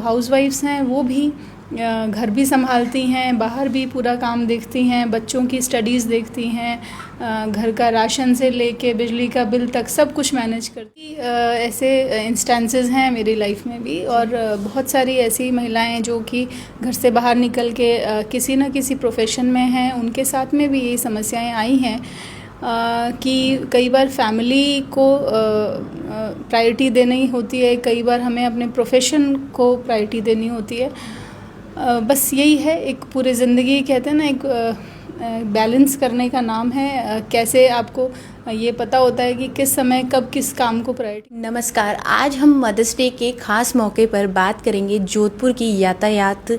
हाउसवाइफ्स हैं वो भी घर भी संभालती हैं, बाहर भी पूरा काम देखती हैं, बच्चों की स्टडीज़ देखती हैं, घर का राशन से लेके बिजली का बिल तक सब कुछ मैनेज करती। ऐसे इंस्टेंसेस हैं मेरी लाइफ में भी, और बहुत सारी ऐसी महिलाएं हैं जो कि घर से बाहर निकल के किसी न किसी प्रोफेशन में हैं, उनके साथ में भी यही समस्याएं आई हैं कि कई बार फैमिली को प्रायोरिटी देनी होती है, कई बार हमें अपने प्रोफेशन को प्रायोरिटी देनी होती है। बस यही है, एक पूरी ज़िंदगी कहते हैं ना, एक बैलेंस करने का नाम है। कैसे आपको ये पता होता है कि किस समय कब किस काम को प्रायोरिटी। नमस्कार, आज हम मदर्स डे के खास मौके पर बात करेंगे जोधपुर की यातायात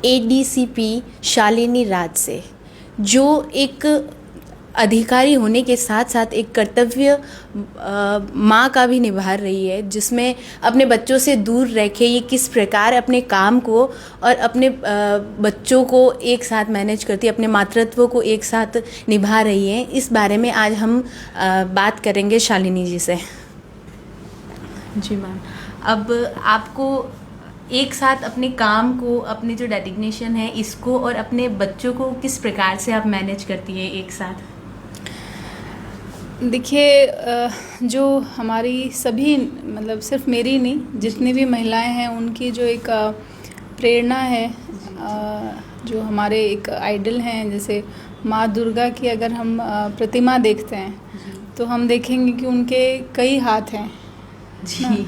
एडीसीपी शालिनी राज से, जो एक अधिकारी होने के साथ साथ एक कर्तव्य माँ का भी निभा रही है, जिसमें अपने बच्चों से दूर रह के ये किस प्रकार अपने काम को और अपने बच्चों को एक साथ मैनेज करती है, अपने मातृत्व को एक साथ निभा रही है। इस बारे में आज हम बात करेंगे शालिनी जी से। जी मैम, अब आपको एक साथ अपने काम को, अपने जो डेडिग्नेशन है इसको और अपने बच्चों को किस प्रकार से आप मैनेज करती है एक साथ? देखिए, जो हमारी सभी, मतलब सिर्फ मेरी नहीं, जितनी भी महिलाएं हैं उनकी जो एक प्रेरणा है, जो हमारे एक आइडल हैं, जैसे माँ दुर्गा की अगर हम प्रतिमा देखते हैं तो हम देखेंगे कि उनके कई हाथ हैं जी।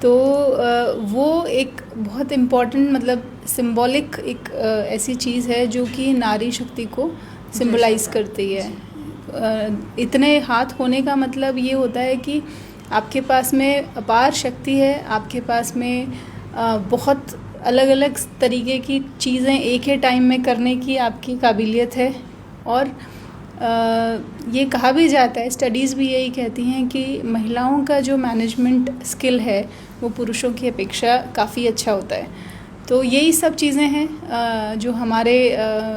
तो वो एक बहुत इम्पॉर्टेंट, मतलब सिंबॉलिक एक ऐसी चीज़ है जो कि नारी शक्ति को सिंबलाइज करती है। इतने हाथ होने का मतलब ये होता है कि आपके पास में अपार शक्ति है, आपके पास में बहुत अलग अलग तरीके की चीज़ें एक ही टाइम में करने की आपकी काबिलियत है। और ये कहा भी जाता है, स्टडीज़ भी यही कहती हैं कि महिलाओं का जो मैनेजमेंट स्किल है वो पुरुषों की अपेक्षा काफ़ी अच्छा होता है। तो यही सब चीज़ें हैं जो हमारे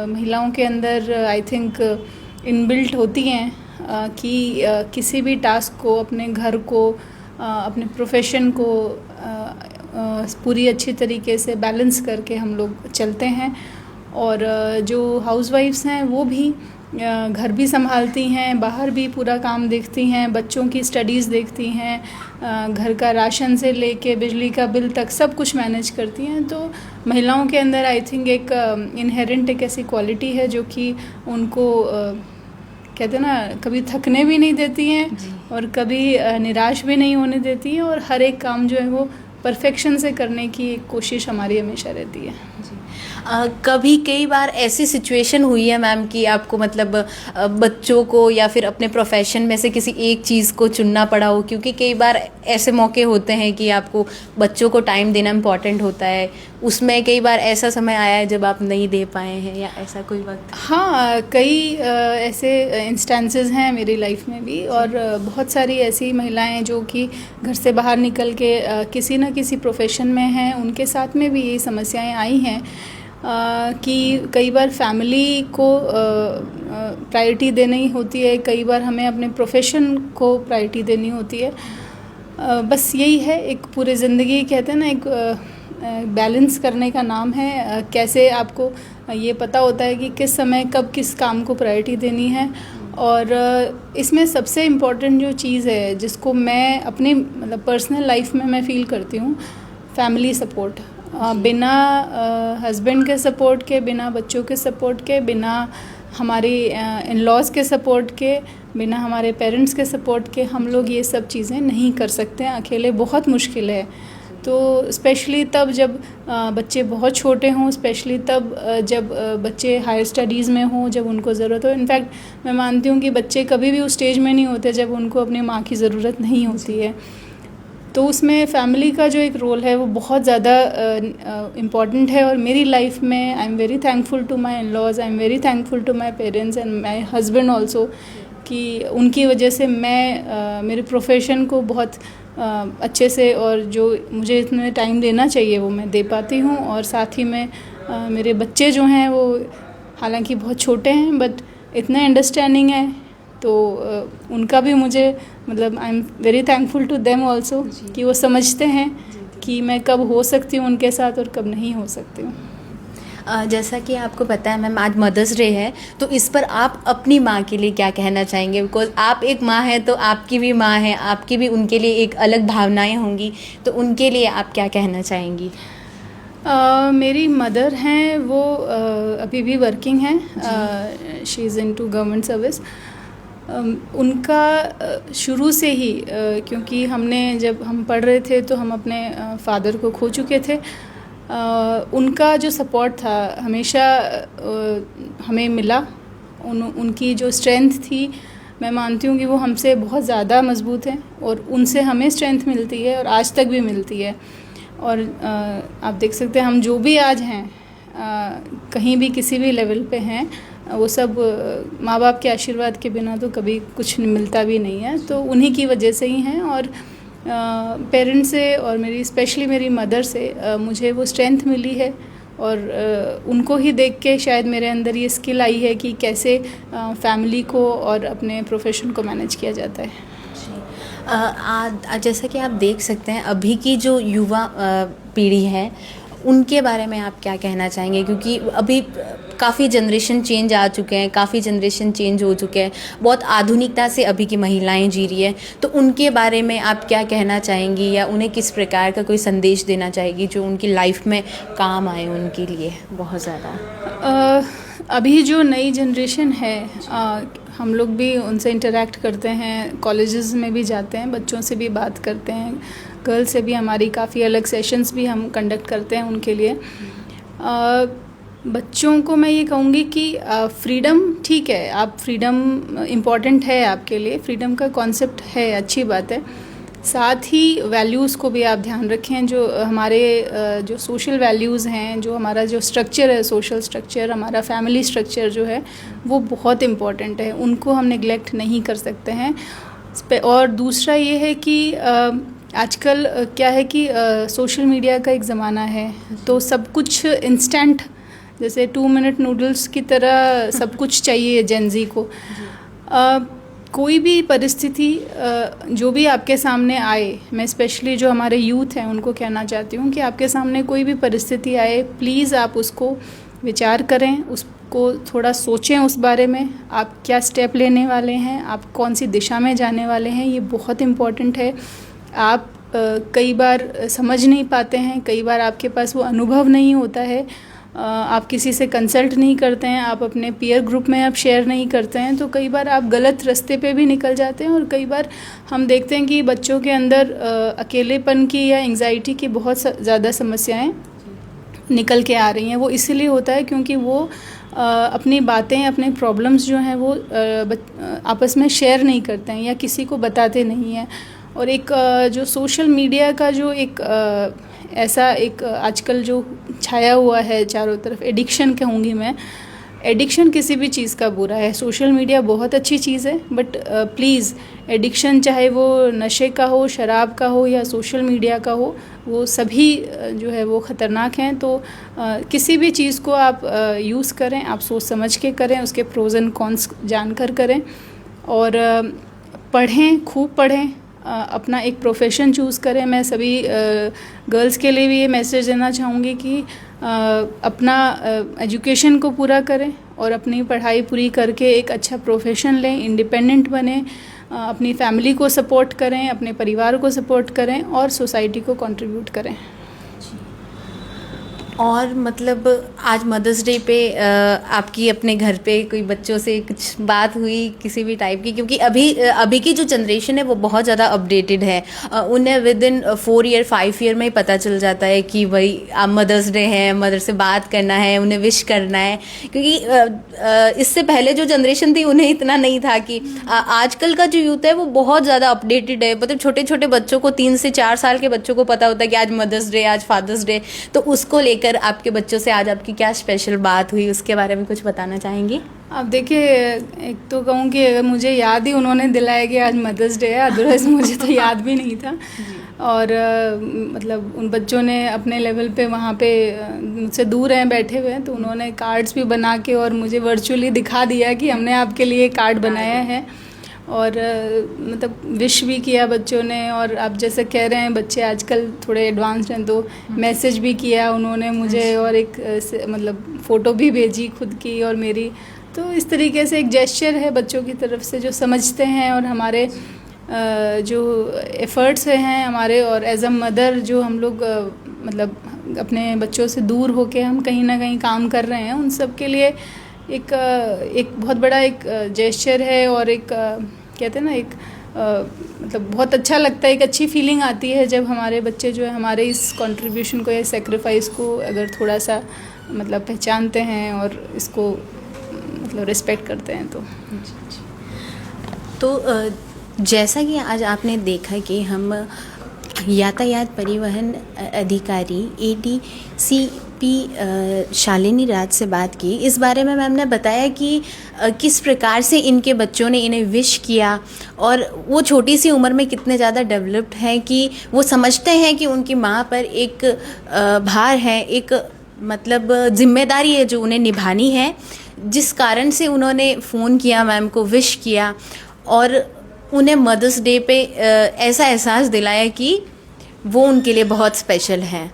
महिलाओं के अंदर आई थिंक इनबिल्ट होती हैं कि किसी भी टास्क को, अपने घर को, अपने प्रोफेशन को पूरी अच्छी तरीके से बैलेंस करके हम लोग चलते हैं। और जो हाउसवाइफ्स हैं वो भी घर भी संभालती हैं, बाहर भी पूरा काम देखती हैं, बच्चों की स्टडीज़ देखती हैं, घर का राशन से लेके बिजली का बिल तक सब कुछ मैनेज करती हैं। तो महिलाओं के अंदर आई थिंक एक इनहेरेंट एक ऐसी क्वालिटी है जो कि उनको कहते हैं ना, कभी थकने भी नहीं देती हैं और कभी निराश भी नहीं होने देती हैं, और हर एक काम जो है वो परफेक्शन से करने की कोशिश हमारी हमेशा रहती है जी। कभी कई बार ऐसी सिचुएशन हुई है मैम कि आपको मतलब बच्चों को या फिर अपने प्रोफेशन में से किसी एक चीज़ को चुनना पड़ा हो? क्योंकि कई बार ऐसे मौके होते हैं कि आपको बच्चों को टाइम देना इम्पॉर्टेंट होता है, उसमें कई बार ऐसा समय आया है जब आप नहीं दे पाए हैं, या ऐसा कोई वक्त? हाँ, कई ऐसे इंस्टेंसेस हैं मेरी लाइफ में भी, और बहुत सारी ऐसी महिलाएं हैं जो कि घर से बाहर निकल के किसी न किसी प्रोफेशन में हैं, उनके साथ में भी यही समस्याएं आई हैं कि कई बार फैमिली को प्रायोरिटी देनी होती है, कई बार हमें अपने प्रोफेशन को प्रायोरिटी देनी होती है। बस यही है, एक पूरी ज़िंदगी कहते हैं ना, एक बैलेंस करने का नाम है। कैसे आपको ये पता होता है कि किस समय कब किस काम को प्रायोरिटी देनी है। और इसमें सबसे इम्पॉर्टेंट जो चीज़ है जिसको मैं अपनी मतलब पर्सनल लाइफ में मैं फ़ील करती हूँ, फैमिली सपोर्ट। बिना हस्बैंड के सपोर्ट के, बिना बच्चों के सपोर्ट के, बिना हमारी इन लॉज़ के सपोर्ट के, बिना हमारे पेरेंट्स के सपोर्ट के हम लोग ये सब चीज़ें नहीं कर सकते हैं। अकेले बहुत मुश्किल है। तो स्पेशली तब जब बच्चे बहुत छोटे हों, स्पेशली तब जब बच्चे हायर स्टडीज़ में हों, जब उनको ज़रूरत हो। इनफैक्ट मैं मानती हूँ कि बच्चे कभी भी उस स्टेज में नहीं होते जब उनको अपनी माँ की ज़रूरत नहीं होती है। तो उसमें फैमिली का जो एक रोल है वो बहुत ज़्यादा इम्पॉर्टेंट है। और मेरी लाइफ में I am very thankful to my in laws, I am very thankful to my parents and my husband also, कि उनकी वजह से मैं मेरे प्रोफेशन को बहुत अच्छे से, और जो मुझे इतने टाइम देना चाहिए वो मैं दे पाती हूँ। और साथ ही में मेरे बच्चे जो हैं वो हालांकि बहुत छोटे हैं बट इतने अंडरस्टैंडिंग है, तो उनका भी मुझे मतलब I am very thankful to them also कि वो समझते हैं कि मैं कब हो सकती हूँ उनके साथ और कब नहीं हो सकती हूँ। जैसा कि आपको पता है मैम, आज मदर्स डे है, तो इस पर आप अपनी माँ के लिए क्या कहना चाहेंगे? बिकॉज आप एक माँ हैं, तो आपकी भी माँ है, आपकी भी उनके लिए एक अलग भावनाएं होंगी, तो उनके लिए आप क्या कहना चाहेंगी? मेरी मदर हैं, वो अभी भी वर्किंग हैं, she is into government service. उनका शुरू से ही क्योंकि हमने जब हम पढ़ रहे थे तो हम अपने फादर को खो चुके थे। उनका जो सपोर्ट था हमेशा हमें मिला। उनकी जो स्ट्रेंथ थी, मैं मानती हूँ कि वो हमसे बहुत ज़्यादा मज़बूत हैं और उनसे हमें स्ट्रेंथ मिलती है और आज तक भी मिलती है। और आप देख सकते हैं हम जो भी आज हैं, कहीं भी किसी भी लेवल पे हैं, वो सब माँ बाप के आशीर्वाद के बिना तो कभी कुछ मिलता भी नहीं है, तो उन्हीं की वजह से ही हैं। और पेरेंट्स से और मेरी स्पेशली मेरी मदर से मुझे वो स्ट्रेंथ मिली है और उनको ही देख के शायद मेरे अंदर ये स्किल आई है कि कैसे फैमिली को और अपने प्रोफेशन को मैनेज किया जाता है। जैसा कि आप देख सकते हैं, अभी की जो युवा पीढ़ी है उनके बारे में आप क्या कहना चाहेंगे? क्योंकि अभी काफ़ी जनरेशन चेंज आ चुके हैं, काफ़ी जनरेशन चेंज हो चुके हैं, बहुत आधुनिकता से अभी की महिलाएं जी रही है, तो उनके बारे में आप क्या कहना चाहेंगी या उन्हें किस प्रकार का कोई संदेश देना चाहेगी जो उनकी लाइफ में काम आए उनके लिए बहुत ज़्यादा? अभी जो नई जनरेशन है, हम लोग भी उनसे इंटरेक्ट करते हैं, कॉलेजेस में भी जाते हैं, बच्चों से भी बात करते हैं, गर्ल से भी हमारी काफ़ी अलग सेशंस भी हम कंडक्ट करते हैं उनके लिए। बच्चों को मैं ये कहूँगी कि फ्रीडम ठीक है, आप फ्रीडम इम्पॉर्टेंट है आपके लिए, फ्रीडम का कॉन्सेप्ट है, अच्छी बात है। साथ ही वैल्यूज़ को भी आप ध्यान रखें, जो हमारे जो सोशल वैल्यूज़ हैं, जो हमारा जो स्ट्रक्चर है, सोशल स्ट्रक्चर, हमारा फैमिली स्ट्रक्चर जो है वो बहुत इम्पॉर्टेंट है, उनको हम निगलेक्ट नहीं कर सकते हैं। और दूसरा ये है कि आजकल क्या है कि सोशल मीडिया का एक ज़माना है, तो सब कुछ इंस्टेंट, जैसे 2 मिनट नूडल्स की तरह सब कुछ चाहिए जेनज़ी को। कोई भी परिस्थिति जो भी आपके सामने आए, मैं स्पेशली जो हमारे यूथ हैं उनको कहना चाहती हूँ कि आपके सामने कोई भी परिस्थिति आए, प्लीज़ आप उसको विचार करें, उसको थोड़ा सोचें उस बारे में, आप क्या स्टेप लेने वाले हैं, आप कौन सी दिशा में जाने वाले हैं, ये बहुत इम्पॉर्टेंट है। आप कई बार समझ नहीं पाते हैं, कई बार आपके पास वो अनुभव नहीं होता है, आप किसी से कंसल्ट नहीं करते हैं, आप अपने पीयर ग्रुप में आप शेयर नहीं करते हैं, तो कई बार आप गलत रास्ते पे भी निकल जाते हैं। और कई बार हम देखते हैं कि बच्चों के अंदर अकेलेपन की या एंग्जाइटी की बहुत ज़्यादा समस्याएं निकल के आ रही हैं। वो इसीलिए होता है क्योंकि वो अपनी बातें, अपने प्रॉब्लम्स जो हैं वो आपस में शेयर नहीं करते हैं या किसी को बताते नहीं हैं। और एक जो सोशल मीडिया का जो एक ऐसा एक आजकल जो छाया हुआ है चारों तरफ, एडिक्शन कहूँगी मैं, एडिक्शन किसी भी चीज़ का बुरा है। सोशल मीडिया बहुत अच्छी चीज़ है, बट प्लीज़ एडिक्शन चाहे वो नशे का हो, शराब का हो या सोशल मीडिया का हो, वो सभी जो है वो ख़तरनाक हैं। तो किसी भी चीज़ को आप यूज़ करें, आप सोच समझ के करें, उसके प्रोज एंड कॉन्स जानकर करें, और पढ़ें, खूब पढ़ें, अपना एक प्रोफेशन चूज़ करें। मैं सभी गर्ल्स के लिए भी ये मैसेज देना चाहूँगी कि अपना एजुकेशन को पूरा करें और अपनी पढ़ाई पूरी करके एक अच्छा प्रोफेशन लें, इंडिपेंडेंट बने, अपनी फैमिली को सपोर्ट करें, अपने परिवार को सपोर्ट करें और सोसाइटी को कंट्रीब्यूट करें। और मतलब आज मदर्स डे पे आपकी अपने घर पे कोई बच्चों से कुछ बात हुई किसी भी टाइप की? क्योंकि अभी की जो जनरेशन है वो बहुत ज़्यादा अपडेटेड है, उन्हें विद इन 4 ईयर 5 ईयर में ही पता चल जाता है कि भाई अब मदर्स डे है, मदर से बात करना है, उन्हें विश करना है। क्योंकि इससे पहले जो जनरेशन थी उन्हें इतना नहीं था कि आजकल का जो यूथ है वो बहुत ज़्यादा अपडेटेड है। मतलब छोटे छोटे बच्चों को 3 से 4 साल के बच्चों को पता होता है कि आज मदर्स डे, आज फादर्स डे। तो उसको लेकर आपके बच्चों से आज आपकी क्या स्पेशल बात हुई, उसके बारे में कुछ बताना चाहेंगी? अब देखिए, एक तो कहूँ कि अगर मुझे याद ही उन्होंने दिलाया कि आज मदर्स डे है, अदरवाइज़ मुझे तो याद भी नहीं था। और मतलब उन बच्चों ने अपने लेवल पे वहाँ पे मुझसे दूर हैं, बैठे हुए हैं, तो उन्होंने कार्ड्स भी बना के और मुझे वर्चुअली दिखा दिया कि हमने आपके लिए कार्ड बनाया है। और मतलब विश भी किया बच्चों ने। और आप जैसे कह रहे हैं बच्चे आजकल थोड़े एडवांस्ड हैं, तो मैसेज भी किया उन्होंने मुझे, और एक मतलब फ़ोटो भी भेजी खुद की और मेरी। तो इस तरीके से एक जेस्चर है बच्चों की तरफ से जो समझते हैं, और हमारे जो एफ़र्ट्स हैं हमारे, और एज अ मदर जो हम लोग मतलब अपने बच्चों से दूर होके हम कहीं ना कहीं काम कर रहे हैं, उन सब के लिए एक बहुत बड़ा एक जेस्चर है। और एक कहते हैं ना, एक मतलब बहुत अच्छा लगता है, एक अच्छी फीलिंग आती है जब हमारे बच्चे जो है हमारे इस कंट्रीब्यूशन को या सेक्रीफाइस को अगर थोड़ा सा मतलब पहचानते हैं और इसको मतलब रिस्पेक्ट करते हैं। तो जैसा कि आज आपने देखा कि हम यातायात परिवहन अधिकारी ADCP शालिनी राज से बात की, इस बारे में मैम ने बताया कि किस प्रकार से इनके बच्चों ने इन्हें विश किया, और वो छोटी सी उम्र में कितने ज़्यादा डेवलप्ड हैं कि वो समझते हैं कि उनकी माँ पर एक भार है, एक मतलब जिम्मेदारी है जो उन्हें निभानी है, जिस कारण से उन्होंने फ़ोन किया, मैम को विश किया और उन्हें मदर्स डे पे ऐसा एहसास दिलाया कि वो उनके लिए बहुत स्पेशल हैं।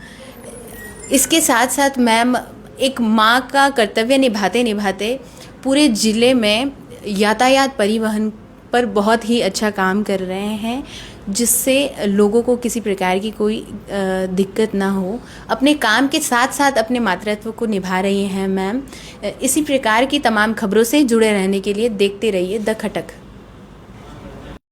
इसके साथ साथ मैम एक माँ का कर्तव्य निभाते निभाते पूरे ज़िले में यातायात परिवहन पर बहुत ही अच्छा काम कर रहे हैं, जिससे लोगों को किसी प्रकार की कोई दिक्कत ना हो। अपने काम के साथ साथ अपने मातृत्व को निभा रही हैं मैम। इसी प्रकार की तमाम खबरों से जुड़े रहने के लिए देखते रहिए द खटक।